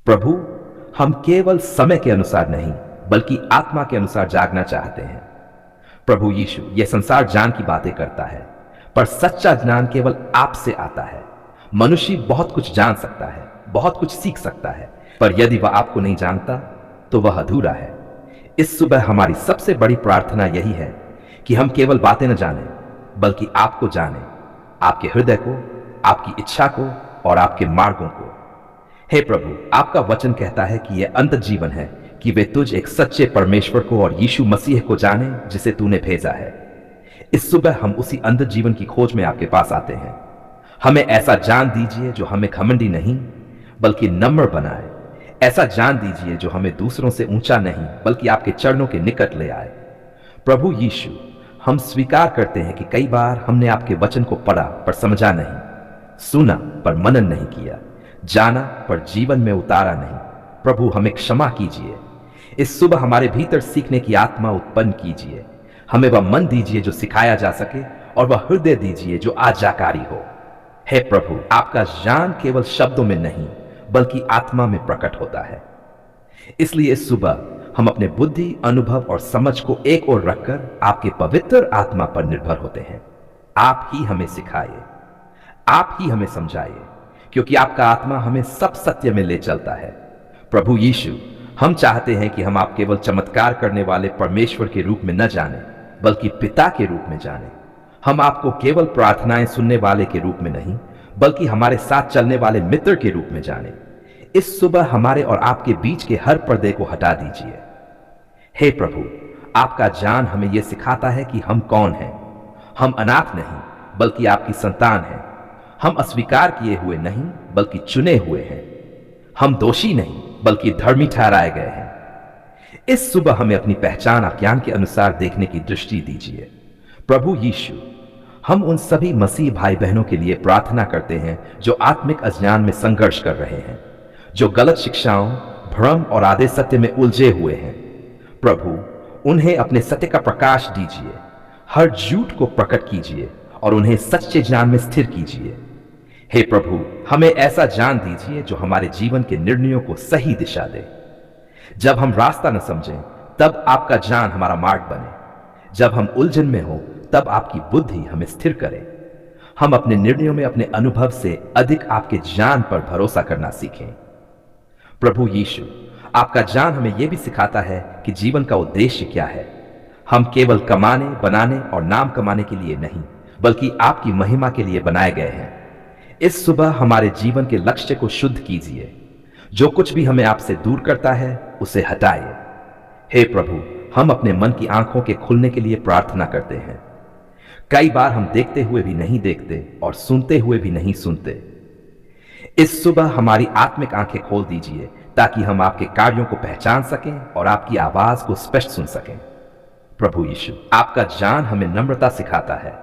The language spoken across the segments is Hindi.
प्रभु, हम केवल समय के अनुसार नहीं बल्कि आत्मा के अनुसार जागना चाहते हैं। प्रभु यीशु, यह संसार ज्ञान की बातें करता है, पर सच्चा ज्ञान केवल आपसे आता है। मनुष्य बहुत कुछ जान सकता है, बहुत कुछ सीख सकता है, पर यदि वह आपको नहीं जानता तो वह अधूरा है। इस सुबह हमारी सबसे बड़ी प्रार्थना यही है कि हम केवल बातें न जानें बल्कि आपको जानें, आपके हृदय को, आपकी इच्छा को और आपके मार्गों को। हे प्रभु, आपका वचन कहता है कि यह अंत जीवन है कि वे तुझ एक सच्चे परमेश्वर को और यीशु मसीह को जाने जिसे तूने भेजा है। इस सुबह हम उसी अंत जीवन की खोज में आपके पास आते हैं। हमें ऐसा जान दीजिए जो हमें घमंडी नहीं बल्कि नम्र बनाए। ऐसा जान दीजिए जो हमें दूसरों से ऊंचा नहीं बल्कि आपके चरणों के निकट ले आए। प्रभु यीशु, हम स्वीकार करते हैं कि कई बार हमने आपके वचन को पढ़ा पर समझा नहीं, सुना पर मनन नहीं किया, जाना पर जीवन में उतारा नहीं। प्रभु, हमें क्षमा कीजिए। इस सुबह हमारे भीतर सीखने की आत्मा उत्पन्न कीजिए। हमें वह मन दीजिए जो सिखाया जा सके और वह हृदय दीजिए जो आज्ञाकारी हो। हे प्रभु, आपका ज्ञान केवल शब्दों में नहीं बल्कि आत्मा में प्रकट होता है। इसलिए इस सुबह हम अपने बुद्धि, अनुभव और समझ को एक ओर रखकर आपके पवित्र आत्मा पर निर्भर होते हैं। आप ही हमें सिखाइए, आप ही हमें समझाइए, क्योंकि आपका आत्मा हमें सब सत्य में ले चलता है। प्रभु यीशु, हम चाहते हैं कि हम आप केवल चमत्कार करने वाले परमेश्वर के रूप में न जानें बल्कि पिता के रूप में जानें। हम आपको केवल प्रार्थनाएं सुनने वाले के रूप में नहीं बल्कि हमारे साथ चलने वाले मित्र के रूप में जानें। इस सुबह हमारे और आपके बीच के हर पर्दे को हटा दीजिए। हे प्रभु, आपका ज्ञान हमें यह सिखाता है कि हम कौन हैं। हम अनाथ नहीं बल्कि आपकी संतान हैं। हम अस्वीकार किए हुए नहीं बल्कि चुने हुए हैं। हम दोषी नहीं बल्कि धर्मी ठहराए गए हैं। इस सुबह हमें अपनी पहचान ज्ञान के अनुसार देखने की दृष्टि दीजिए। प्रभु यीशु, हम उन सभी मसीह भाई बहनों के लिए प्रार्थना करते हैं जो आत्मिक अज्ञान में संघर्ष कर रहे हैं, जो गलत शिक्षाओं, भ्रम और आधे सत्य में उलझे हुए हैं। प्रभु, उन्हें अपने सत्य का प्रकाश दीजिए, हर झूठ को प्रकट कीजिए और उन्हें सच्चे ज्ञान में स्थिर कीजिए। हे प्रभु, हमें ऐसा ज्ञान दीजिए जो हमारे जीवन के निर्णयों को सही दिशा दे। जब हम रास्ता न समझें तब आपका ज्ञान हमारा मार्ग बने। जब हम उलझन में हो तब आपकी बुद्धि हमें स्थिर करे। हम अपने निर्णयों में अपने अनुभव से अधिक आपके ज्ञान पर भरोसा करना सीखें। प्रभु यीशु, आपका ज्ञान हमें यह भी सिखाता है कि जीवन का उद्देश्य क्या है। हम केवल कमाने, बनाने और नाम कमाने के लिए नहीं बल्कि आपकी महिमा के लिए बनाए गए हैं। इस सुबह हमारे जीवन के लक्ष्य को शुद्ध कीजिए। जो कुछ भी हमें आपसे दूर करता है उसे हटाइए। हे प्रभु, हम अपने मन की आंखों के खुलने के लिए प्रार्थना करते हैं। कई बार हम देखते हुए भी नहीं देखते और सुनते हुए भी नहीं सुनते। इस सुबह हमारी आत्मिक आंखें खोल दीजिए ताकि हम आपके कार्यों को पहचान सकें और आपकी आवाज को स्पष्ट सुन सकें। प्रभु यीशु, आपका ज्ञान हमें नम्रता सिखाता है।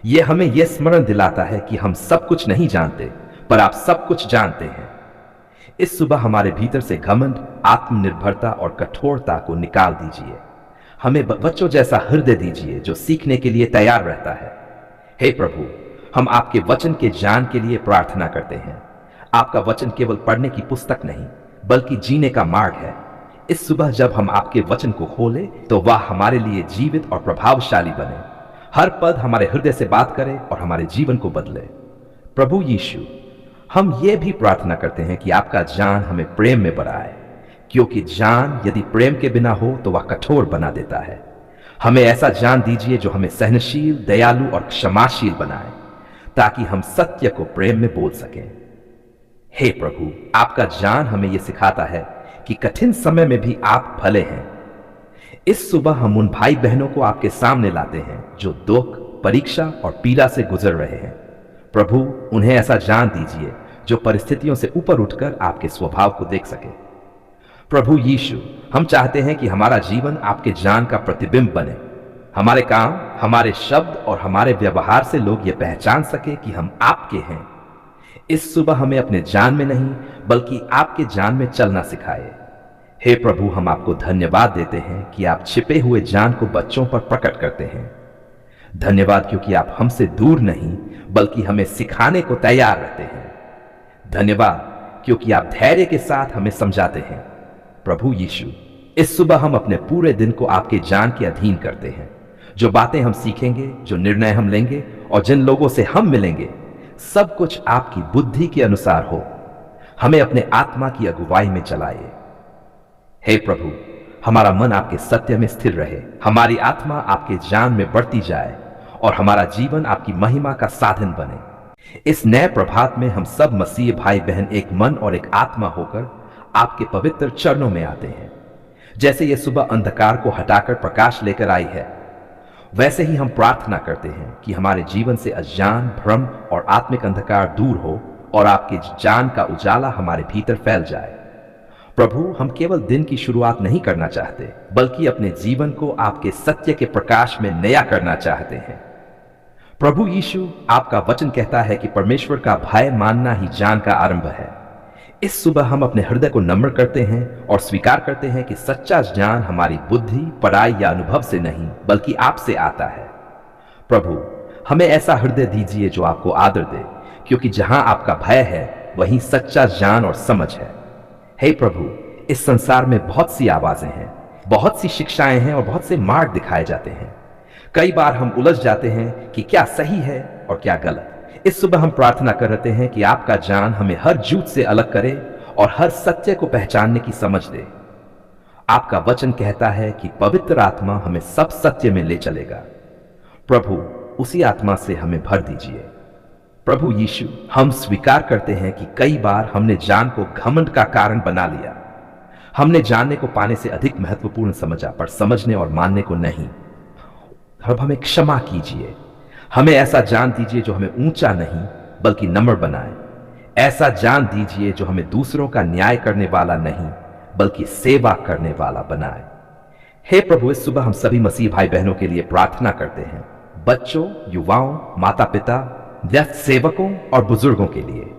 यह हमें यह स्मरण दिलाता है कि हम सब कुछ नहीं जानते पर आप सब कुछ जानते हैं। इस सुबह हमारे भीतर से घमंड, आत्मनिर्भरता और कठोरता को निकाल दीजिए। हमें बच्चों जैसा हृदय दीजिए जो सीखने के लिए तैयार रहता है। हे प्रभु, हम आपके वचन के ज्ञान के लिए प्रार्थना करते हैं। आपका वचन केवल पढ़ने की पुस्तक नहीं बल्कि जीने का मार्ग है। इस सुबह जब हम आपके वचन को खोलें तो वह हमारे लिए जीवित और प्रभावशाली बने। हर पद हमारे हृदय से बात करे और हमारे जीवन को बदले। प्रभु यीशु, हम ये भी प्रार्थना करते हैं कि आपका ज्ञान हमें प्रेम में बढ़ाए, क्योंकि ज्ञान यदि प्रेम के बिना हो तो वह कठोर बना देता है। हमें ऐसा ज्ञान दीजिए जो हमें सहनशील, दयालु और क्षमाशील बनाए ताकि हम सत्य को प्रेम में बोल सकें। हे प्रभु, आपका ज्ञान हमें यह सिखाता है कि कठिन समय में भी आप भले हैं। इस सुबह हम उन भाई बहनों को आपके सामने लाते हैं जो दुख, परीक्षा और पीड़ा से गुजर रहे हैं। प्रभु, उन्हें ऐसा ज्ञान दीजिए जो परिस्थितियों से ऊपर उठकर आपके स्वभाव को देख सके। प्रभु यीशु, हम चाहते हैं कि हमारा जीवन आपके ज्ञान का प्रतिबिंब बने। हमारे काम, हमारे शब्द और हमारे व्यवहार से लोग ये पहचान सके कि हम आपके हैं। इस सुबह हमें अपने ज्ञान में नहीं बल्कि आपके ज्ञान में चलना सिखाए। हे प्रभु, हम आपको धन्यवाद देते हैं कि आप छिपे हुए ज्ञान को बच्चों पर प्रकट करते हैं। धन्यवाद क्योंकि आप हमसे दूर नहीं बल्कि हमें सिखाने को तैयार रहते हैं। धन्यवाद क्योंकि आप धैर्य के साथ हमें समझाते हैं। प्रभु यीशु, इस सुबह हम अपने पूरे दिन को आपके ज्ञान के अधीन करते हैं। जो बातें हम सीखेंगे, जो निर्णय हम लेंगे और जिन लोगों से हम मिलेंगे, सब कुछ आपकी बुद्धि के अनुसार हो। हमें अपने आत्मा की अगुवाई में चलाइए। हे प्रभु, हमारा मन आपके सत्य में स्थिर रहे, हमारी आत्मा आपके ज्ञान में बढ़ती जाए और हमारा जीवन आपकी महिमा का साधन बने। इस नए प्रभात में हम सब मसीह भाई बहन एक मन और एक आत्मा होकर आपके पवित्र चरणों में आते हैं। जैसे ये सुबह अंधकार को हटाकर प्रकाश लेकर आई है, वैसे ही हम प्रार्थना करते हैं कि हमारे जीवन से अज्ञान, भ्रम और आत्मिक अंधकार दूर हो और आपके ज्ञान का उजाला हमारे भीतर फैल जाए। प्रभु, हम केवल दिन की शुरुआत नहीं करना चाहते, बल्कि अपने जीवन को आपके सत्य के प्रकाश में नया करना चाहते हैं। प्रभु यीशु, आपका वचन कहता है कि परमेश्वर का भय मानना ही ज्ञान का आरंभ है। इस सुबह हम अपने हृदय को नम्र करते हैं और स्वीकार करते हैं कि सच्चा ज्ञान हमारी बुद्धि, पढ़ाई या अनुभव से नहीं, बल्कि आपसे आता है। प्रभु, हमें ऐसा हृदय दीजिए जो आपको आदर दे, क्योंकि जहां आपका भय है वहीं सच्चा ज्ञान और समझ है। हे प्रभु, इस संसार में बहुत सी आवाजें हैं, बहुत सी शिक्षाएं हैं और बहुत से मार्ग दिखाए जाते हैं। कई बार हम उलझ जाते हैं कि क्या सही है और क्या गलत। इस सुबह हम प्रार्थना करते हैं कि आपका ज्ञान हमें हर झूठ से अलग करे और हर सत्य को पहचानने की समझ दे। आपका वचन कहता है कि पवित्र आत्मा हमें सब सत्य में ले चलेगा। प्रभु, उसी आत्मा से हमें भर दीजिए। प्रभु यीशु, हम स्वीकार करते हैं कि कई बार हमने ज्ञान को घमंड का कारण बना लिया। हमने जानने को पाने से अधिक महत्वपूर्ण समझा, पर समझने और मानने को नहीं। अब हमें क्षमा कीजिए। हमें ऐसा ज्ञान दीजिए जो हमें ऊंचा नहीं बल्कि नम्र बनाए। ऐसा ज्ञान दीजिए जो हमें दूसरों का न्याय करने वाला नहीं बल्कि सेवा करने वाला बनाए। हे प्रभु, इस सुबह हम सभी मसीह भाई बहनों के लिए प्रार्थना करते हैं। बच्चों, युवाओं, माता पिता, व्यस्त सेवकों और बुजुर्गों के लिए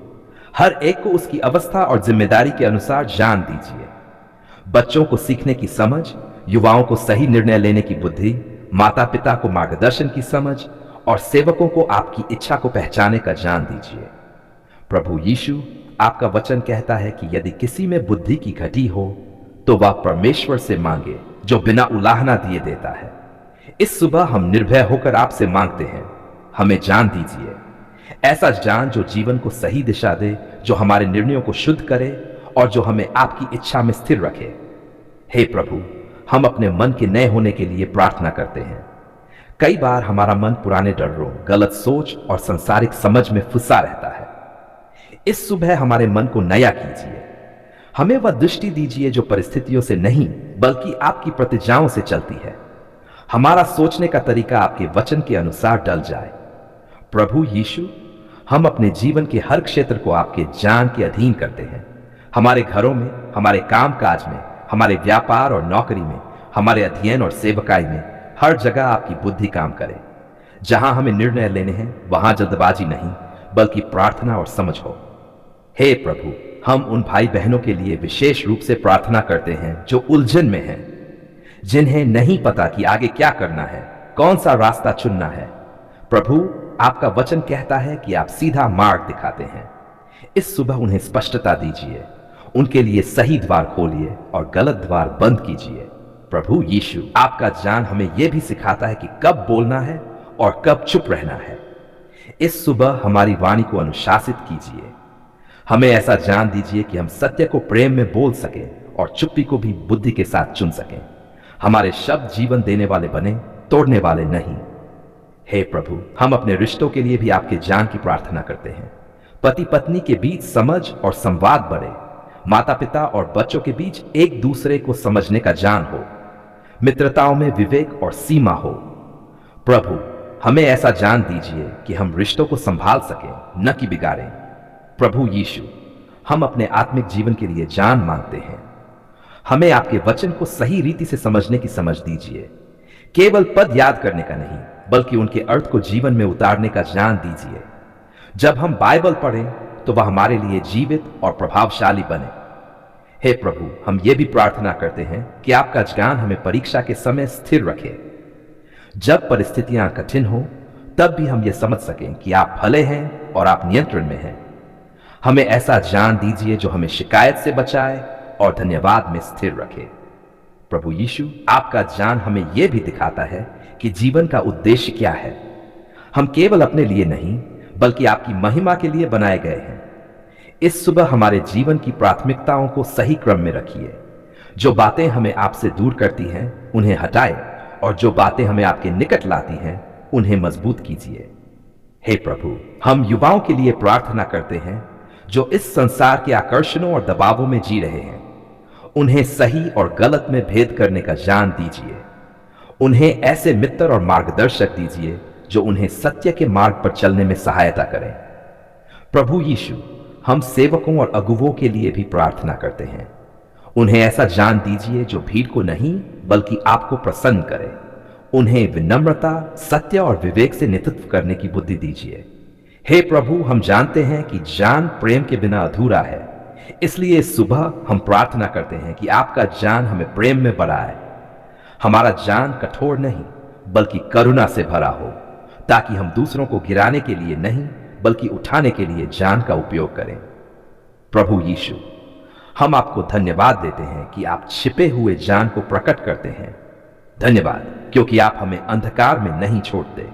हर एक को उसकी अवस्था और जिम्मेदारी के अनुसार ज्ञान दीजिए। बच्चों को सीखने की समझ, युवाओं को सही निर्णय लेने की बुद्धि, माता पिता को मार्गदर्शन की समझ और सेवकों को आपकी इच्छा को पहचानने का ज्ञान दीजिए। प्रभु यीशु, आपका वचन कहता है कि यदि किसी में बुद्धि की घटी हो तो वह परमेश्वर से मांगे, जो बिना उलाहना दिए देता है। इस सुबह हम निर्भय होकर आपसे मांगते हैं, हमें ज्ञान दीजिए। ऐसा ज्ञान जो जीवन को सही दिशा दे, जो हमारे निर्णयों को शुद्ध करे और जो हमें आपकी इच्छा में स्थिर रखे। हे प्रभु, हम अपने मन के नए होने के लिए प्रार्थना करते हैं। कई बार हमारा मन पुराने डरों, गलत सोच और सांसारिक समझ में फंसा रहता है। इस सुबह हमारे मन को नया कीजिए। हमें वह दृष्टि दीजिए जो परिस्थितियों से नहीं बल्कि आपकी प्रतिज्ञाओं से चलती है। हमारा सोचने का तरीका आपके वचन के अनुसार ढल जाए। प्रभु यीशु, हम अपने जीवन के हर क्षेत्र को आपके ज्ञान के अधीन करते हैं। हमारे घरों में, हमारे कामकाज में, हमारे व्यापार और नौकरी में, हमारे अध्ययन और सेवकाई में, हर जगह आपकी बुद्धि काम करे। जहां हमें निर्णय लेने हैं वहां जल्दबाजी नहीं बल्कि प्रार्थना और समझ हो। हे प्रभु, हम उन भाई बहनों के लिए विशेष रूप से प्रार्थना करते हैं जो उलझन में हैं, जिन्हें नहीं पता कि आगे क्या करना है, कौन सा रास्ता चुनना है। प्रभु, आपका वचन कहता है कि आप सीधा मार्ग दिखाते हैं। इस सुबह उन्हें स्पष्टता दीजिए, उनके लिए सही द्वार खोलिए और गलत द्वार बंद कीजिए। प्रभु यीशु, आपका ज्ञान हमें यह भी सिखाता है कि कब बोलना है और कब चुप रहना है। इस सुबह हमारी वाणी को अनुशासित कीजिए। हमें ऐसा ज्ञान दीजिए कि हम सत्य को प्रेम में बोल सकें और चुप्पी को भी बुद्धि के साथ चुन सकें। हमारे शब्द जीवन देने वाले बने, तोड़ने वाले नहीं। हे प्रभु, हम अपने रिश्तों के लिए भी आपके ज्ञान की प्रार्थना करते हैं। पति पत्नी के बीच समझ और संवाद बढ़े, माता पिता और बच्चों के बीच एक दूसरे को समझने का ज्ञान हो, मित्रताओं में विवेक और सीमा हो। प्रभु, हमें ऐसा ज्ञान दीजिए कि हम रिश्तों को संभाल सकें, न कि बिगाड़ें। प्रभु यीशु, हम अपने आत्मिक जीवन के लिए ज्ञान मांगते हैं। हमें आपके वचन को सही रीति से समझने की समझ दीजिए। केवल पद याद करने का नहीं बल्कि उनके अर्थ को जीवन में उतारने का ज्ञान दीजिए। जब हम बाइबल पढ़ें तो वह हमारे लिए जीवित और प्रभावशाली बने। हे प्रभु, हम ये भी प्रार्थना करते हैं कि आपका ज्ञान हमें परीक्षा के समय स्थिर रखे। जब परिस्थितियां कठिन हो तब भी हम ये समझ सकें कि आप भले हैं और आप नियंत्रण में हैं। हमें ऐसा ज्ञान दीजिए जो हमें शिकायत से बचाए और धन्यवाद में स्थिर रखे। प्रभु यीशु, आपका ज्ञान हमें यह भी दिखाता है कि जीवन का उद्देश्य क्या है। हम केवल अपने लिए नहीं बल्कि आपकी महिमा के लिए बनाए गए हैं। इस सुबह हमारे जीवन की प्राथमिकताओं को सही क्रम में रखिए। जो बातें हमें आपसे दूर करती हैं उन्हें हटाए और जो बातें हमें आपके निकट लाती हैं उन्हें मजबूत कीजिए। हे प्रभु, हम युवाओं के लिए प्रार्थना करते हैं जो इस संसार के आकर्षणों और दबावों में जी रहे हैं। उन्हें सही और गलत में भेद करने का ज्ञान दीजिए। उन्हें ऐसे मित्र और मार्गदर्शक दीजिए जो उन्हें सत्य के मार्ग पर चलने में सहायता करें। प्रभु यीशु, हम सेवकों और अगुवों के लिए भी प्रार्थना करते हैं। उन्हें ऐसा ज्ञान दीजिए जो भीड़ को नहीं बल्कि आपको प्रसन्न करे। उन्हें विनम्रता, सत्य और विवेक से नेतृत्व करने की बुद्धि दीजिए। हे प्रभु, हम जानते हैं कि ज्ञान प्रेम के बिना अधूरा है। इसलिए इस सुबह हम प्रार्थना करते हैं कि आपका ज्ञान हमें प्रेम में बढ़ाए। हमारा ज्ञान कठोर नहीं बल्कि करुणा से भरा हो, ताकि हम दूसरों को गिराने के लिए नहीं बल्कि उठाने के लिए ज्ञान का उपयोग करें। प्रभु यीशु, हम आपको धन्यवाद देते हैं कि आप छिपे हुए ज्ञान को प्रकट करते हैं। धन्यवाद क्योंकि आप हमें अंधकार में नहीं छोड़ते।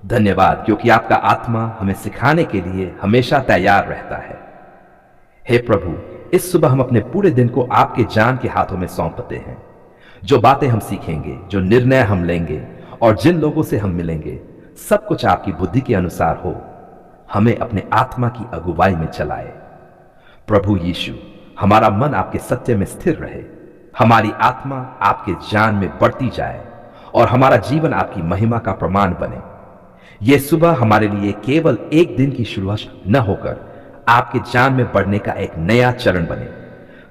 धन्यवाद क्योंकि आपका आत्मा हमें सिखाने के लिए हमेशा तैयार रहता है। हे प्रभु, इस सुबह हम अपने पूरे दिन को आपके ज्ञान के हाथों में सौंपते हैं। जो बातें हम सीखेंगे, जो निर्णय हम लेंगे और जिन लोगों से हम मिलेंगे, सब कुछ आपकी बुद्धि के अनुसार हो। हमें अपने आत्मा की अगुवाई में चलाए। प्रभु यीशु, हमारा मन आपके सत्य में स्थिर रहे, हमारी आत्मा आपके ज्ञान में बढ़ती जाए और हमारा जीवन आपकी महिमा का प्रमाण बने। यह सुबह हमारे लिए केवल एक दिन की शुरुआत न होकर आपके ज्ञान में बढ़ने का एक नया चरण बने।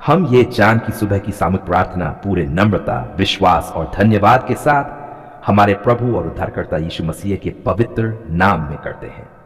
हम ये ज्ञान की सुबह की सामूहिक प्रार्थना पूरे नम्रता, विश्वास और धन्यवाद के साथ हमारे प्रभु और उद्धारकर्ता यीशु मसीह के पवित्र नाम में करते हैं।